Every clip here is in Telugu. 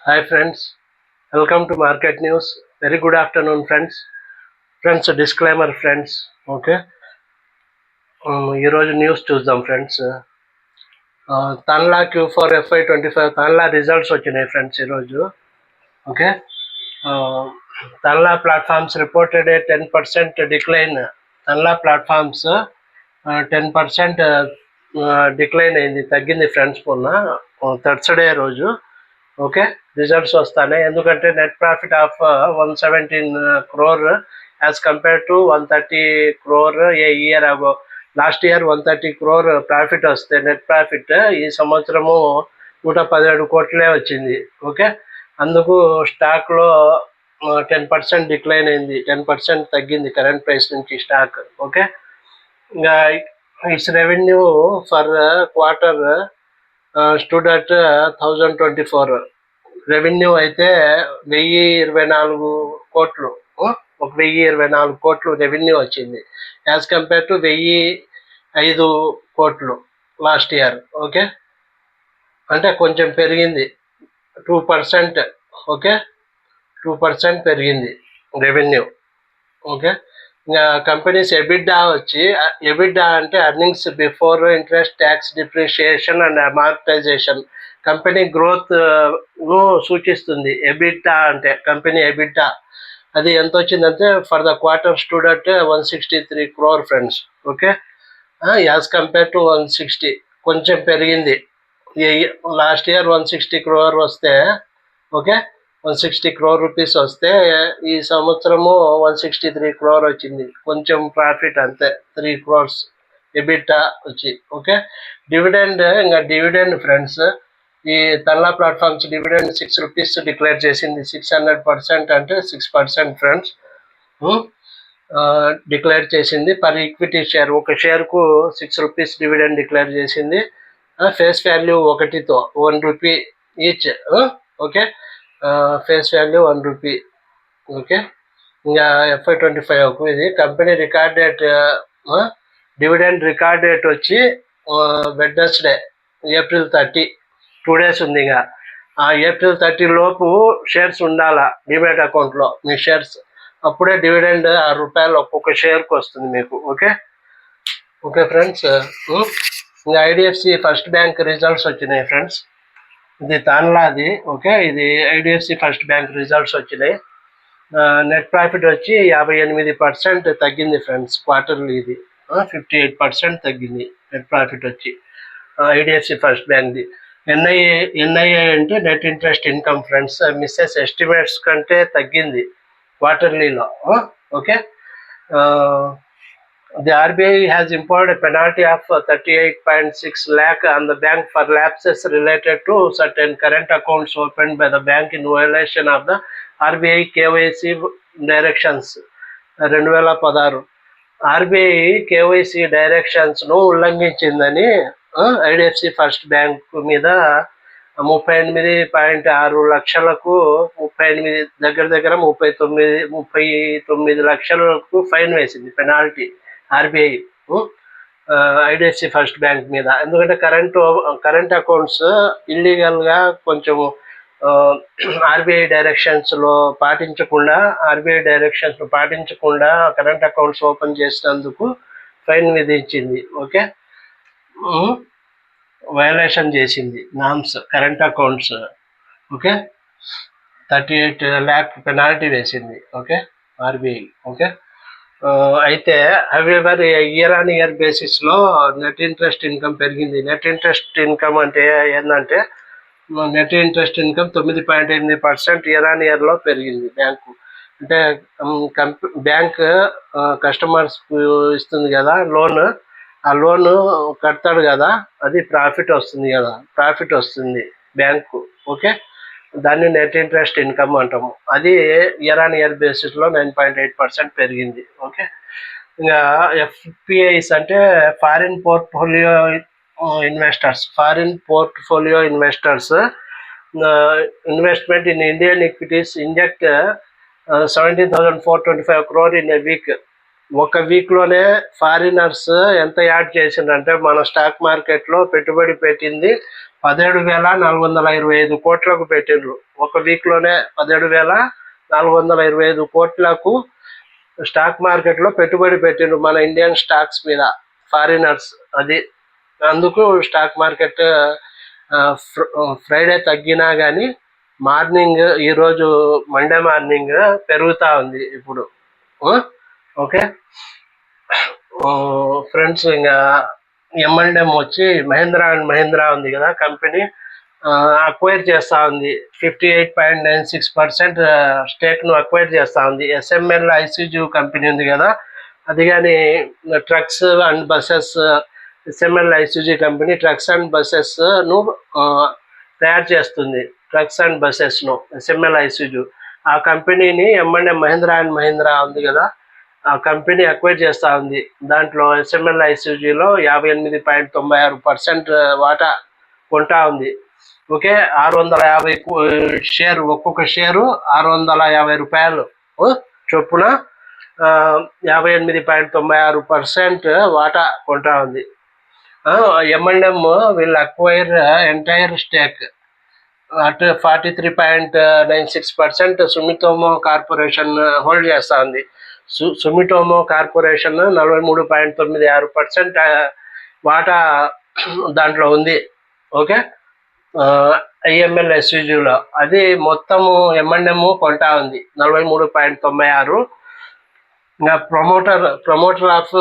Hi friends, welcome to Market News. Very good afternoon friends. Friends, disclaimer friends. Okay. ఈరోజు న్యూస్ చూద్దాం friends. Tanla Q4 FY25 Tanla results వచ్చినాయి ఫ్రెండ్స్ ఈరోజు. Okay. Tanla platforms reported 10% decline. Tanla platforms 10% decline అయింది, తగ్గింది ఫ్రెండ్స్ మొన్న థర్స్డే రోజు. ఓకే, రిజల్ట్స్ వస్తాయి. ఎందుకంటే net profit of 117 crore as compare to 130 crore A year అగో. లాస్ట్ ఇయర్ 130 crore ప్రాఫిట్ వస్తే నెట్ ప్రాఫిట్ ఈ సంవత్సరము 117 కోట్లే వచ్చింది. ఓకే, అందుకు స్టాక్లో 10% డిక్లైన్ అయింది, 10% తగ్గింది కరెంట్ ప్రైస్ నుంచి స్టాక్. ఓకే, ఇంకా it's revenue for quarter stood at 1024. Revenue అయితే 1024 కోట్లు, 1024 కోట్లు రెవెన్యూ వచ్చింది యాజ్ కంపేర్ టు 1005 కోట్లు లాస్ట్ ఇయర్. ఓకే, అంటే కొంచెం పెరిగింది 2%. ఓకే, 2% పెరిగింది రెవెన్యూ. ఓకే, ఇంకా కంపెనీస్ ఎబిడ్డా వచ్చి, ఎబిడ్డా అంటే earnings before interest, tax, depreciation and amortisation. Company growth ను సూచిస్తుంది ఎబిడ్డా అంటే. కంపెనీ ఎబిడ్డా అది ఎంత వచ్చిందంటే for the quarter stood at 163 crore friends. Okay, as compare to 160, కొంచెం పెరిగింది. లాస్ట్ ఇయర్ 160 crore వస్తే, ఓకే, 160 crore రూపీస్ వస్తే ఈ సంవత్సరము 163 crore వచ్చింది, కొంచెం ప్రాఫిట్ అంతే, 3 crores ఎబిటా వచ్చి. ఓకే, డివిడెండ్, ఇంకా డివిడెండ్ ఫ్రెండ్స్, ఈ Tanla platforms dividend 6 rupees declare చేసింది. 600% అంటే 6% ఫ్రెండ్స్ డిక్లేర్ చేసింది. పర్ ఈక్విటీ షేర్, ఒక షేర్కు 6 rupees డివిడెండ్ డిక్లేర్ చేసింది. ఫేస్ వాల్యూ 1తో 1 rupee each. Okay, face value 1 rupee. Okay, ఇంకా FY25 ఇది company record date, dividend record date వచ్చి వెడ్నెస్డే April 30, 2 days ఉంది. ఇంకా ఆ April 30 లోపు షేర్స్ ఉండాలా డిమాట్ అకౌంట్లో మీ షేర్స్, అప్పుడే డివిడెండ్ ₹6 ఒక్కొక్క షేర్కి వస్తుంది మీకు. Okay, okay friends. ఇంకా ఐడిఎఫ్సి ఫస్ట్ బ్యాంక్ రిజల్ట్స్ వచ్చినాయి ఫ్రెండ్స్. ఇది తాన్లాది. ఓకే, ఇది ఐడిఎఫ్సి ఫస్ట్ బ్యాంక్ రిజల్ట్స్ వచ్చినాయి. నెట్ ప్రాఫిట్ వచ్చి 58% తగ్గింది ఫ్రెండ్స్ క్వార్టర్లీ. ఇది 58% తగ్గింది నెట్ ప్రాఫిట్ వచ్చి ఐడిఎఫ్సి ఫస్ట్ బ్యాంక్ది. ఎన్ఐఏ అంటే net interest income friends, misses estimates కంటే తగ్గింది క్వార్టర్లీలో. Okay, the RBI has imposed a penalty of 38.6 lakh on the bank for lapses related to certain current accounts opened by the bank in violation of the RBI KYC directions 2016. RBI KYC directions ను ఉల్లంఘించిందని ఐడిఎఫ్సి ఫస్ట్ బ్యాంక్ మీద 38.6 లక్షలకు 39 దగ్గర 39 లక్షలకు ఫైన్ వేసింది, penalty RBI IDFC first bank మీద. ఎందుకంటే కరెంట్ అకౌంట్స్ ఇల్లీగల్గా కొంచెం ఆర్బీఐ డైరెక్షన్స్లో పాటించకుండా కరెంట్ అకౌంట్స్ ఓపెన్ చేసినందుకు ఫైన్ విధించింది. ఓకే, వయలేషన్ చేసింది norms current accounts. Okay, 38 lakh penalty వేసింది. Okay, RBI. ఓకే, అయితే హవెవర్ ఇయర్ ఆన్ ఇయర్ బేసిస్లో నెట్ ఇంట్రెస్ట్ ఇన్కమ్ పెరిగింది. నెట్ ఇంట్రెస్ట్ ఇన్కమ్ అంటే ఏంటంటే, net interest income 9.8% year on ఇయర్లో పెరిగింది. బ్యాంకు అంటే బ్యాంక్ కస్టమర్స్కు ఇస్తుంది కదా లోన్, ఆ లోన్ కడతాడు కదా, అది ప్రాఫిట్ వస్తుంది బ్యాంకు. ఓకే, దాన్ని నెట్ ఇంట్రెస్ట్ ఇన్కమ్ అంటాము. అది ఇయర్ ఆన్ ఇయర్ బేసిస్లో 9.8% పెరిగింది. ఓకే, ఇంకా ఎఫ్పిఐస్ అంటే foreign portfolio investors investment in Indian equities inject 17,425 crore in a week. ఒక వీక్లోనే ఫారినర్స్ ఎంత యాడ్ చేసిందంటే, మన స్టాక్ మార్కెట్లో పెట్టుబడి పెట్టింది 17,425 కోట్లకు పెట్టిండ్రు. ఒక వీక్లోనే 17,425 కోట్లకు స్టాక్ మార్కెట్లో పెట్టుబడి పెట్టిండ్రు మన ఇండియన్ స్టాక్స్ మీద ఫారినర్స్. అది అందుకు స్టాక్ మార్కెట్ ఫ్రైడే తగ్గినా కానీ మార్నింగ్ ఈరోజు మండే మార్నింగ్ పెరుగుతూ ఉంది ఇప్పుడు. ఓకే ఫ్రెండ్స్, ఇంకా M&M వచ్చి మహీంద్రా అండ్ మహీంద్రా ఉంది కదా కంపెనీ, అక్వైర్ చేస్తూ ఉంది. 58.96% స్టేక్ను అక్వైర్ చేస్తూ ఉంది. SML ఐసిజు కంపెనీ ఉంది కదా, అది కానీ trucks and buses, SML Isuzu company trucks and బస్సెస్ను తయారు చేస్తుంది. ట్రక్స్ అండ్ బస్సెస్ను SML ఐసిజు. ఆ కంపెనీని M&M మహీంద్రా అండ్ మహీంద్రా ఉంది కదా, ఆ కంపెనీ అక్వైర్ చేస్తూ ఉంది. దాంట్లో SML ఐసిజులో 58.96% వాటా కొంటా ఉంది. ఓకే, 650 షేరు, ఒక్కొక్క షేరు 650 రూపాయలు చొప్పున 58.96% వాటా కొంటా ఉంది. M&M will acquire entire stake at 43.96% Sumitomo corporation hold చేస్తూ ఉంది. సుమిటోమో కార్పొరేషన్ 43.96% వాటా దాంట్లో ఉంది. ఓకే, IML SUGలో అది మొత్తము M&M కొంటా ఉంది 43.96. ఇంకా ప్రమోటర్ ఆఫ్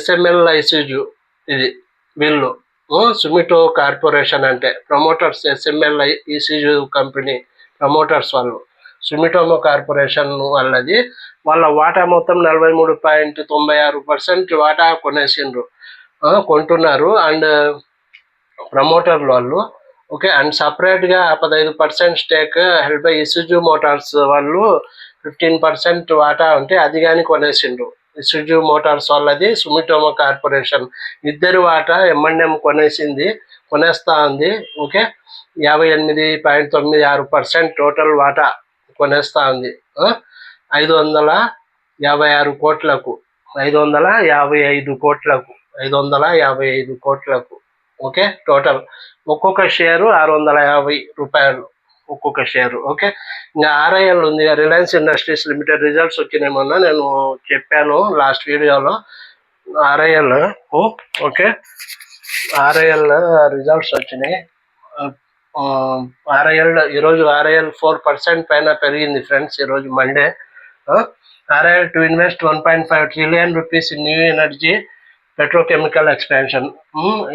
SML ఐసిజు ఇది వీళ్ళు సుమిటో కార్పొరేషన్ అంటే ప్రమోటర్స్. SML ఈసిజు కంపెనీ ప్రమోటర్స్ వాళ్ళు సుమిటోమో కార్పొరేషన్ వాళ్ళది. వాళ్ళ వాటా మొత్తం 43.96% వాటా కొంటున్నారు అండ్ ప్రమోటర్లు వాళ్ళు. ఓకే, అండ్ సపరేట్గా 15% stake held by Isuzu Motors వాళ్ళు 15% వాటా ఉంటే అది కానీ కొనేసిండ్రు. ఇసుజు మోటార్స్ వాళ్ళది, సుమిటోమో కార్పొరేషన్ ఇద్దరు వాటా M&M కొనేస్తా ఉంది. ఓకే, 58.96% టోటల్ వాటా కొనేస్తా ఉంది. 556 కోట్లకు 555 కోట్లకు. ఓకే, టోటల్ ఒక్కొక్క షేరు 650 రూపాయలు ఒక్కొక్క షేరు. ఓకే, ఇంకా RIL ఉంది, రిలయన్స్ ఇండస్ట్రీస్ లిమిటెడ్ రిజల్ట్స్ వచ్చినాయి మొన్న, నేను చెప్పాను లాస్ట్ వీడియోలో. RIL ఓకే, RIL రిజల్ట్స్ వచ్చినాయి. ఈరోజు RIL 4% పైన పెరిగింది ఫ్రెండ్స్. ఈరోజు Monday. RIL to invest 1.5 trillion rupees in new energy petrochemical expansion.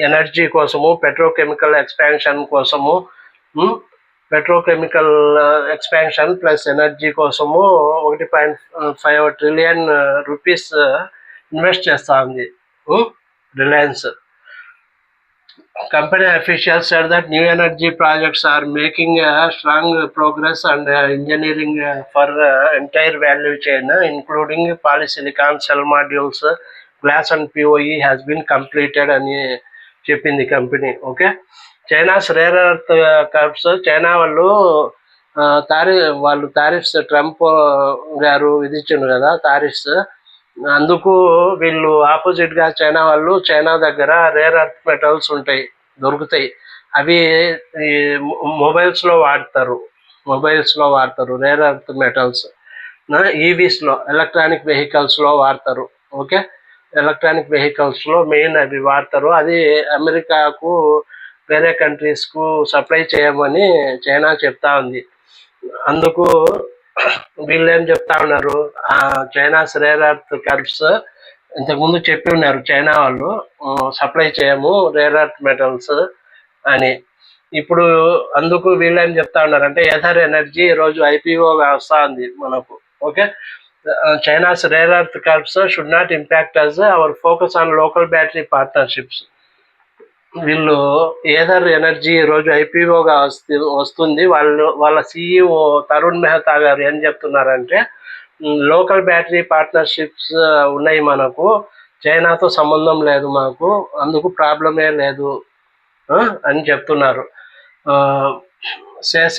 Energy కోసము, పెట్రోకెమికల్ ఎక్స్పాన్షన్ కోసము, పెట్రోకెమికల్ ఎక్స్పాన్షన్ ప్లస్ ఎనర్జీ కోసము 1.5 trillion రూపీస్ ఇన్వెస్ట్ చేస్తూ ఉంది Reliance. Company officials said that new energy projects are making strong progress and engineering for entire value chain, including polysilicon, cell modules, glass and POE has been completed అని చెప్పింది company. Okay, China's rare earth curbs, China వాళ్ళు టారిఫ్స్ ట్రంప్ గారు విధించారు కదా టారిఫ్స్, అందుకు వీళ్ళు ఆపోజిట్గా చైనా దగ్గర రేర్ ఎర్త్ మెటల్స్ దొరుకుతాయి. అవి మొబైల్స్లో వాడతారు రేర్ ఎర్త్ మెటల్స్. ఈవీస్లో, ఎలక్ట్రానిక్ వెహికల్స్లో వాడతారు. ఓకే, ఎలక్ట్రానిక్ వెహికల్స్లో మెయిన్ అవి వాడతారు. అది అమెరికాకు, వేరే కంట్రీస్కు సప్లై చేయమని చైనా చెప్తా ఉంది. అందుకు వీళ్ళు ఏం చెప్తా ఉన్నారు, చైనాస్ రేర్ ఎర్త్ కర్బ్స్ ఇంతకుముందు చెప్పి ఉన్నారు చైనా వాళ్ళు, సప్లై చేయము రేర్ ఎర్త్ మెటల్స్ అని. ఇప్పుడు అందుకు వీళ్ళు ఏం చెప్తా ఉన్నారంటే ఎథర్ ఎనర్జీ ఈరోజు IPOగా వస్తూ ఉంది మనకు. Okay, China's rare earth curbs should not impact us our focus on local battery partnerships. వీళ్ళు ఏదర్ ఎనర్జీ ఈరోజు IPOగా వస్తుంది. వాళ్ళ CEO తరుణ్ మెహతా గారు ఏం చెప్తున్నారంటే లోకల్ బ్యాటరీ పార్ట్నర్షిప్స్ ఉన్నాయి మనకు, చైనాతో సంబంధం లేదు మాకు, అందుకు ప్రాబ్లమే లేదు అని చెప్తున్నారు. Says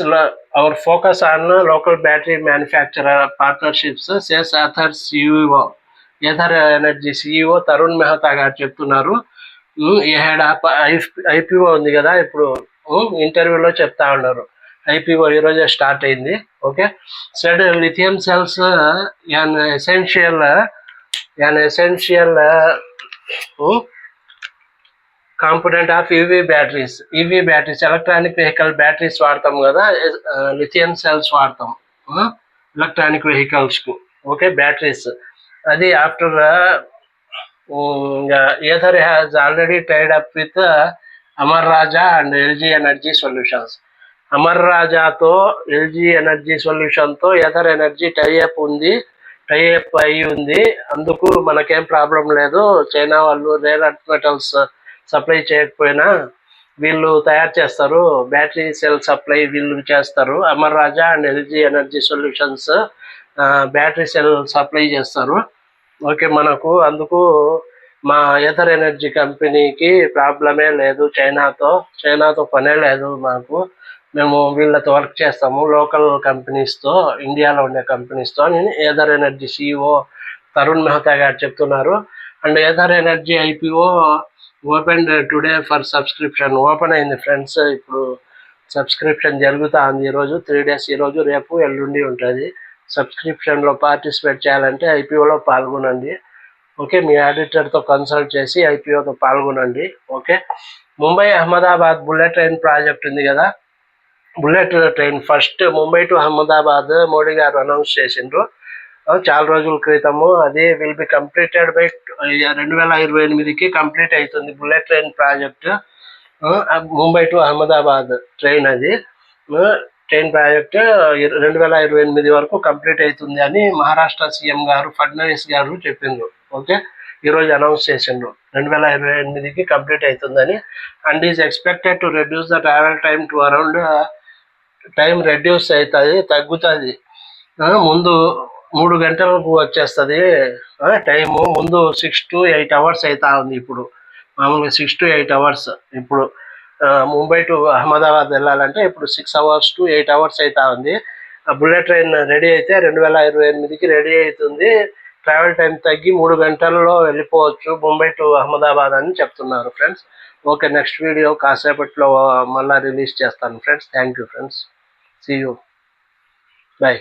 hour focus on local battery manufacturer partnerships says Ather energy CEO Tarun Mehta గారు చెప్తున్నారు. ఈ హెడ్ ఐపీఓ ఉంది కదా ఇప్పుడు ఇంటర్వ్యూలో చెప్తా ఉన్నారు. ఐపీఓ ఈరోజే స్టార్ట్ అయింది. Okay, said lithium cells an essential component of EV batteries. EV batteries electronic vehicle batteries వాడతాం కదా, లిథియం సెల్స్ వాడతాం ఎలక్ట్రానిక్ వెహికల్స్కు. ఓకే, బ్యాటరీస్ అది after Ether has already tied up with Amar Raja and LG Energy Solutions. Amara రాజాతో ఎల్జీ ఎనర్జీ సొల్యూషన్తో ఎథర్ ఎనర్జీ టైఅప్ అయి ఉంది. అందుకు మనకేం ప్రాబ్లం లేదు. చైనా వాళ్ళు రేర్ అర్త్ మెటల్స్ సప్లై చేయకపోయినా వీళ్ళు తయారు చేస్తారు, బ్యాటరీ సెల్ సప్లై వీళ్ళు చేస్తారు. Amara Raja and LG energy solutions battery cell supply చేస్తారు. ఓకే, మనకు అందుకు మా ఎథర్ ఎనర్జీ కంపెనీకి ప్రాబ్లమే లేదు. చైనాతో పనే లేదు మాకు. మేము వీళ్ళతో వర్క్ చేస్తాము, లోకల్ కంపెనీస్తో, ఇండియాలో ఉండే కంపెనీస్తో అని ఎథర్ ఎనర్జీ సిఇఓ తరుణ్ మెహతా గారు చెప్తున్నారు. And Ather energy IPO open today for subscription. Open అయింది ఫ్రెండ్స్. ఇప్పుడు సబ్స్క్రిప్షన్ జరుగుతూ ఉంది. ఈరోజు 3 days, ఈరోజు రేపు ఎల్లుండి ఉంటుంది. సబ్స్క్రిప్షన్లో పార్టిసిపేట్ చేయాలంటే ఐపీఓలో పాల్గొనండి. ఓకే, మీ ఆడిటర్తో కన్సల్ట్ చేసి ఐపీఓతో పాల్గొనండి. Okay, Mumbai Ahmedabad bullet train project ఉంది కదా, bullet train first Mumbai to Ahmedabad Modi garu announce చేసిండ్రు చాలా రోజుల క్రితము. అది విల్ బి కంప్లీటెడ్ బై 2028కి కంప్లీట్ అవుతుంది bullet train project. Mumbai to Ahmedabad train, అది ట్రైన్ ప్రాజెక్ట్ 2028 వరకు కంప్లీట్ అవుతుంది అని మహారాష్ట్ర సీఎం గారు ఫడ్నవీస్ గారు చెప్పిండ్రు. ఓకే, ఈరోజు అనౌన్స్ చేసిండ్రు 2028కి కంప్లీట్ అవుతుందని. And is expected to reduce the travel time to around, time reduce అవుతుంది, తగ్గుతుంది. ముందు 3 గంటలకు వచ్చేస్తుంది టైము. ముందు 6 to 8 hours అవుతా ఉంది. ఇప్పుడు మామూలుగా 6 to 8 hours. ఇప్పుడు ముంబై టు అహ్మదాబాద్ వెళ్ళాలంటే ఇప్పుడు 6 hours to 8 hours అవుతా ఉంది. బుల్లెట్ ట్రైన్ రెడీ అయితే 2028కి రెడీ అవుతుంది. ట్రావెల్ టైం తగ్గి 3 గంటల్లో వెళ్ళిపోవచ్చు ముంబై టు అహ్మదాబాద్ అని చెప్తున్నారు ఫ్రెండ్స్. ఓకే, నెక్స్ట్ వీడియో కాసేపట్లో మళ్ళీ రిలీజ్ చేస్తాను friends. Thank you friends. See you. Bye.